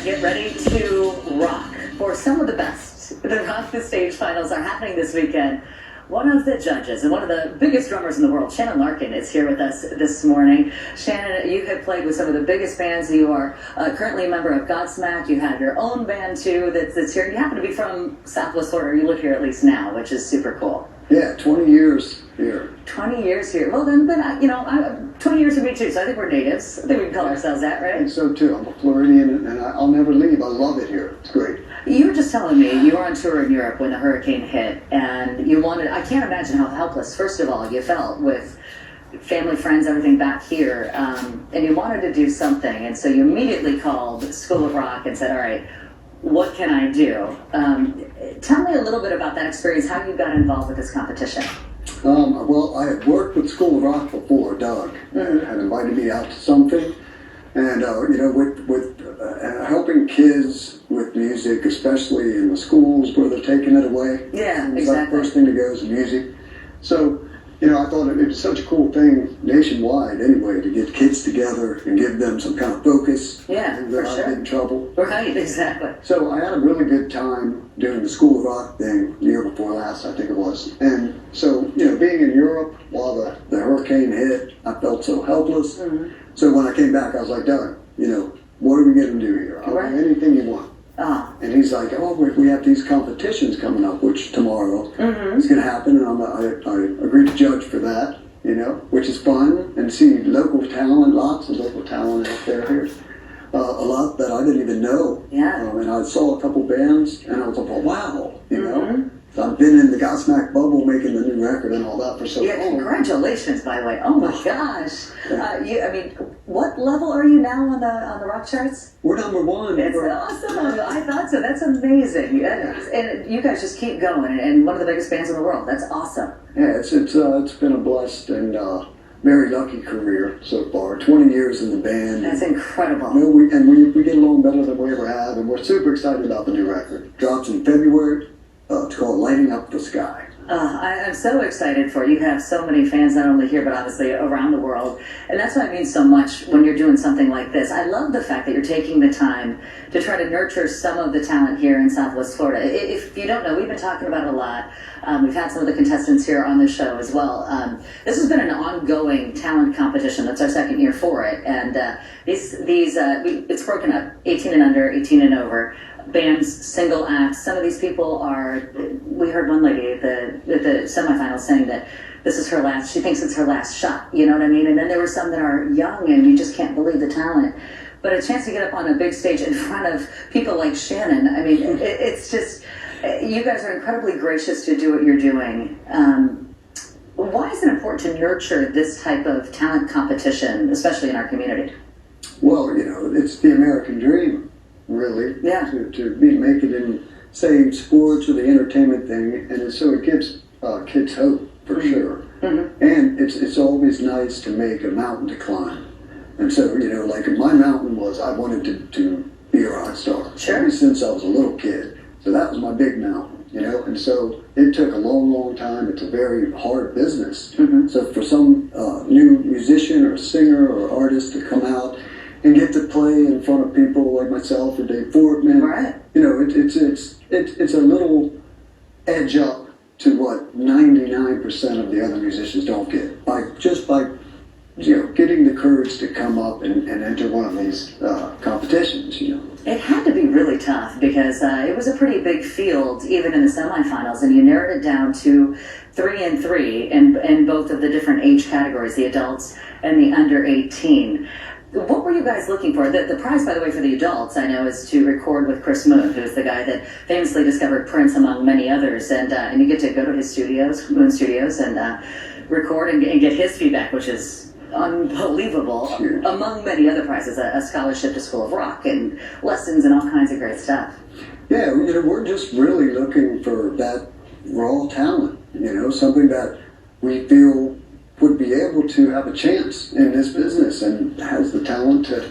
get ready to rock for some of the best. The Rock the Stage finals are happening this weekend. One of the judges and one of the biggest drummers in the world, Shannon Larkin, is here with us this morning. Shannon, you have played with some of the biggest bands. You are currently a member of Godsmack. You have your own band, too, that's here. You happen to be from Southwest Florida. You live here at least now, which is super cool. Yeah, 20 years here. 20 years here. Well, then 20 years for me, too, so I think we're natives. I think we can call ourselves that, right? I think so, too. I'm a Floridian, and I'll never leave. I love it here. It's great. You were just telling me you were on tour in Europe when the hurricane hit, and you wanted, I can't imagine how helpless, first of all, you felt with family, friends, everything back here, and you wanted to do something, and so you immediately called School of Rock and said, all right, what can I do? Tell me a little bit about that experience, how you got involved with this competition. Well, I had worked with School of Rock before. Doug had invited me out to something, and with helping kids with music, especially in the schools where they're taking it away. Yeah, it's exactly. Like the first thing to go is music. So, I thought it was such a cool thing nationwide anyway to get kids together and give them some kind of focus. Yeah, and for not sure. get in trouble. Right, exactly. So I had a really good time doing the School of Rock thing the year before last, I think it was. And so, being in Europe while the hurricane hit, I felt so helpless. So when I came back, I was like, Doug, what are we going to do here? I'll do anything you want. And he's like, we have these competitions coming up, which tomorrow is going to happen, and I agreed to judge for that, which is fun, and see local talent, lots of local talent out there here. A lot that I didn't even know. Yeah. And I saw a couple bands, and I was like, wow, So I've been in the Godsmack bubble making the new record and all that for so long. Yeah, congratulations, by the way. Oh my gosh. What level are you now on the rock charts? We're number one. It's awesome. I thought so. That's amazing. And you guys just keep going. And one of the biggest bands in the world. That's awesome. Yeah, it's been a blessed and very lucky career so far. 20 years in the band. That's incredible. We get along better than we ever have, and we're super excited about the new record. Drops in February. It's called Lighting Up the Sky. I'm so excited for you. You have so many fans, not only here, but obviously around the world. And that's why it means so much when you're doing something like this. I love the fact that you're taking the time to try to nurture some of the talent here in Southwest Florida. If you don't know, we've been talking about it a lot. We've had some of the contestants here on the show as well. This has been an ongoing talent competition. That's our second year for it. And it's broken up, 18 and under, 18 and over. Bands, single acts. Some of these people we heard one lady at the semifinals saying that this is she thinks it's her last shot, you know what I mean? And then there were some that are young and you just can't believe the talent. But a chance to get up on a big stage in front of people like Shannon, I mean, it's just, you guys are incredibly gracious to do what you're doing. Why is it important to nurture this type of talent competition, especially in our community? Well, it's the American dream. Really, to make it in, say, sports or the entertainment thing, and so it gives kids hope for sure. And it's always nice to make a mountain to climb. And so, like my mountain was I wanted to be a rock star ever since I was a little kid. So that was my big mountain, And so it took a long, long time. It's a very hard business. So for some new musician or singer or artist to come out and get to play in front of people like myself or Dave Fortman. Right. It's a little edge up to what 99% of the other musicians don't get by getting the courage to come up and enter one of these competitions. It had to be really tough because it was a pretty big field, even in the semifinals, and you narrowed it down to 3 and 3 in both of the different age categories, the adults and the under 18. What were you guys looking for? The prize, by the way, for the adults, I know, is to record with Chris Moon, who's the guy that famously discovered Prince, among many others. And you get to go to his studios, Moon Studios, and record and get his feedback, which is unbelievable, among many other prizes, a scholarship to School of Rock and lessons and all kinds of great stuff. Yeah, we're just really looking for that raw talent, something that we feel would be able to have a chance in this business and has the talent to,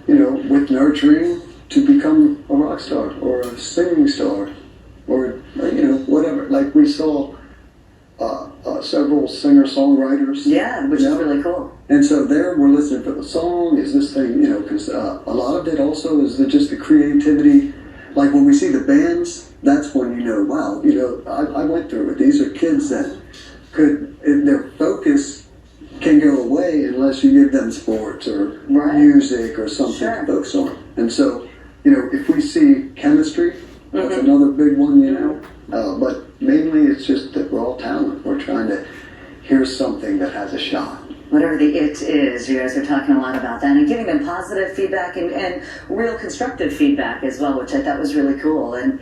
with nurturing, to become a rock star or a singing star or, whatever. Like we saw several singer-songwriters. Yeah, which is really cool. And so there we're listening for the song. Is this thing, because a lot of it also is just the creativity. Like when we see the bands, that's when wow, I went through it. These are kids that their focus can go away unless you give them sports or music or something to focus on. And so, if we see chemistry, that's another big one, but mainly it's just that we're all talent. We're trying to hear something that has a shot. Whatever the it is, you guys are talking a lot about that and giving them positive feedback and real constructive feedback as well, which I thought was really cool. And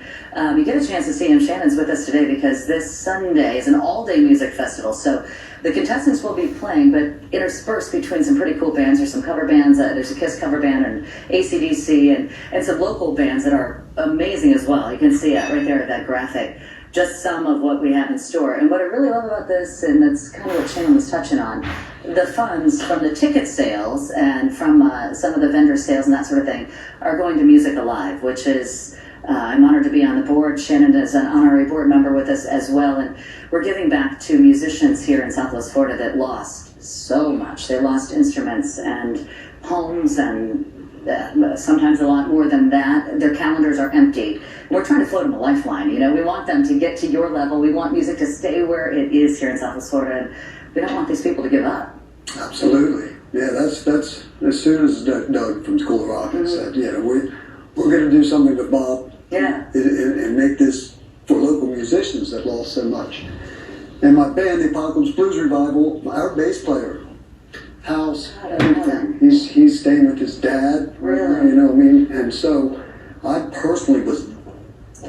you get a chance to see him. Shannon's with us today because this Sunday is an all-day music festival. So the contestants will be playing, but interspersed between some pretty cool bands. There's some cover bands. There's a KISS cover band and AC/DC and some local bands that are amazing as well. You can see it right there at that graphic. Just some of what we have in store. And what I really love about this, and that's kind of what Shannon was touching on, the funds from the ticket sales and from some of the vendor sales and that sort of thing are going to Music Alive, which is, I'm honored to be on the board. Shannon is an honorary board member with us as well. And we're giving back to musicians here in Southwest Florida that lost so much. They lost instruments and homes and sometimes a lot more than that. Their calendars are empty. We're trying to float them a lifeline. We want them to get to your level. We want music to stay where it is here in Southwest Florida, and we don't want these people to give up. Absolutely. Yeah, that's as soon as Doug from School of Rock said, we're going to do something with Bob and make this for local musicians that lost so much. And my band, the Apocalypse Blues Revival, our bass player, house, everything. He's staying with his dad. Really? And so I personally was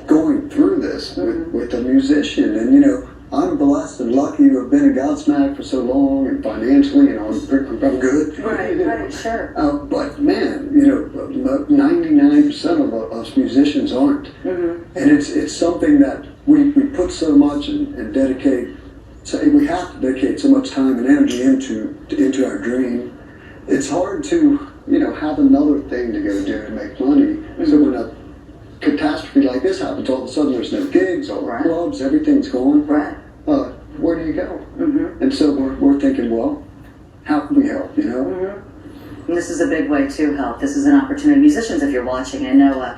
going through this with a musician, and I'm blessed and lucky to have been at Godsmack for so long, and financially, I'm good. Right, sure. But man, 99% of us musicians aren't, and it's something that we put so much and dedicate. So we have to dedicate so much time and energy into our dream. It's hard to, have another thing to go do to make money. So when a catastrophe like this happens, all of a sudden there's no gigs, all the clubs, everything's gone. Right. Where do you go? And so we're thinking, well, how can we help? And this is a big way to help. This is an opportunity. Musicians, if you're watching, I know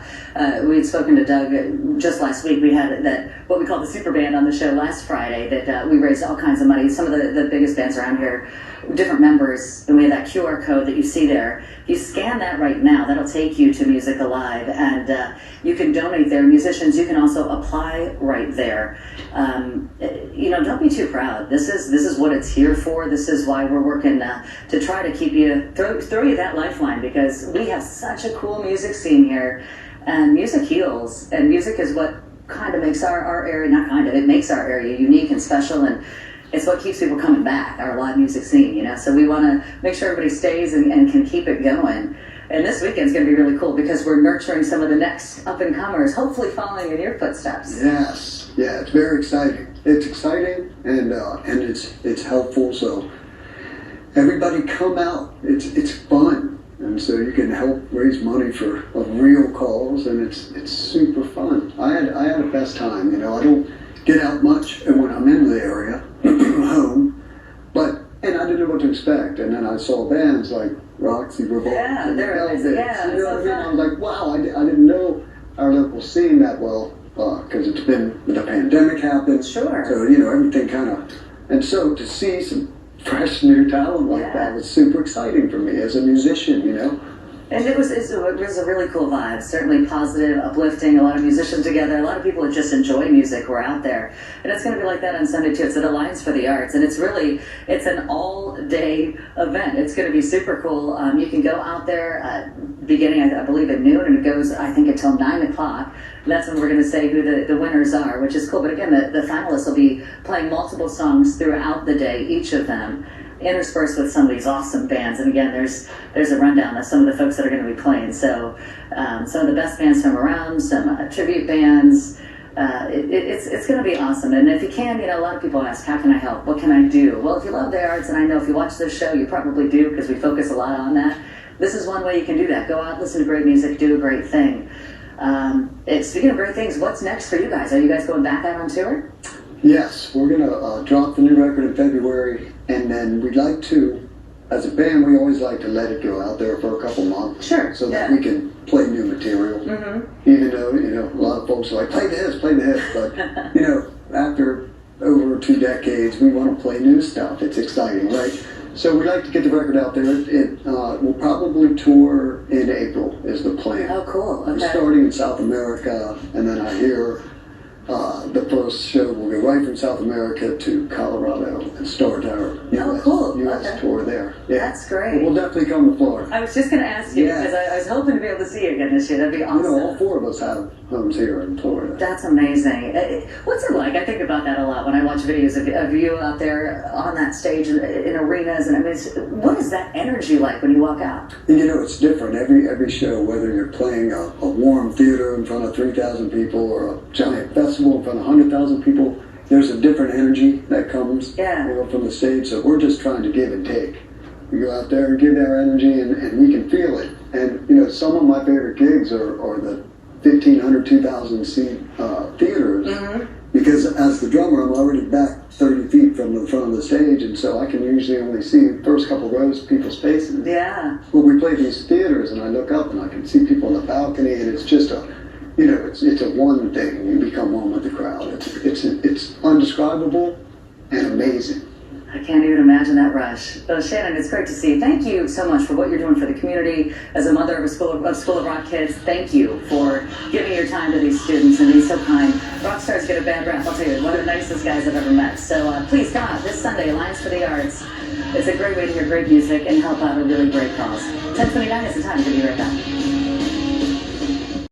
we had spoken to Doug just last week. We had what we call the super band on the show last Friday that we raised all kinds of money. Some of the biggest bands around here, different members, and we have that QR code that you see there. If you scan that right now, that'll take you to Music Alive, and you can donate there. Musicians, you can also apply right there. Don't be too proud. This is what it's here for. This is why we're working to try to keep you, throw you that lifeline, because we have such a cool music scene here, and music heals, and music is what kind of makes our area, not kind of, it makes our area unique and special, and it's what keeps people coming back, our live music scene, so we want to make sure everybody stays and can keep it going. And this weekend's going to be really cool because we're nurturing some of the next up-and-comers, hopefully following in your footsteps. Yes. Yeah, it's very exciting. It's exciting, and it's helpful, so everybody come out. It's fun, and so you can help raise money for a real cause, and it's super fun. I had a best time, I don't get out much when I'm in the area, home, and I didn't know what to expect, and then I saw bands like Roxy, Revolt, and Velvet. You know what I mean? I was like, wow, I didn't know our local scene that well, because it's been, the pandemic happened. Sure. So, everything kind of, and so to see some fresh new talent like that was super exciting for me as a musician, And it was a really cool vibe, certainly positive, uplifting, a lot of musicians together, a lot of people that just enjoy music were out there. And it's going to be like that on Sunday too. It's at Alliance for the Arts, and it's an all-day event. It's going to be super cool. You can go out there beginning, I believe, at noon, and it goes, I think, until 9 o'clock. That's when we're going to say who the winners are, which is cool. But again, the finalists will be playing multiple songs throughout the day, each of them, interspersed with some of these awesome bands. And again, there's a rundown of some of the folks that are going to be playing. So some of the best bands from around, some tribute bands. It's going to be awesome. And if you can, a lot of people ask, how can I help? What can I do? Well, if you love the arts, and I know if you watch this show, you probably do, because we focus a lot on that. This is one way you can do that. Go out, listen to great music, do a great thing. Speaking of great things, what's next for you guys? Are you guys going back out on tour? Yes, we're going to drop the new record in February, and then we'd like to as a band, we always like to let it go out there for a couple months. Sure. So that we can play new material. Even though, a lot of folks are like, play the hits. But, after over 2 decades, we want to play new stuff. It's exciting, right? So we like to get the record out there. We'll probably tour in April is the plan. Oh, cool. Okay. We're starting in South America, and then I hear the first show will go right from South America to Colorado and start our US tour there. Yeah. That's great. But we'll definitely come to Florida. I was just going to ask you, because I was hoping to be able to see you again this year. That'd be awesome. All 4 of us have homes here in Florida. That's amazing. What's it like? I think about that a lot when I watch videos of you out there on that stage in arenas. And I mean, what is that energy like when you walk out? And it's different. Every show, whether you're playing a warm theater in front of 3,000 people or a giant festival in front of 100,000 people, there's a different energy that comes from the stage. So we're just trying to give and take. We go out there and give our energy, and we can feel it. And some of my favorite gigs are the 1,500, 2,000 seat theaters, because as the drummer, I'm already back 30 feet from the front of the stage, and so I can usually only see the first couple rows of people's faces. Yeah. But we play these theaters, and I look up and I can see people on the balcony, and it's just it's a one thing. You become one with the crowd. It's undescribable and amazing. I can't even imagine that rush. Oh, Shannon, it's great to see you. Thank you so much for what you're doing for the community. As a mother of a School of Rock kids, thank you for giving your time to these students and being so kind. Rock stars get a bad rap, I'll tell you. One of the nicest guys I've ever met. So please come out this Sunday, Alliance for the Arts. It's a great way to hear great music and help out a really great cause. 10:29 is the time to be right back.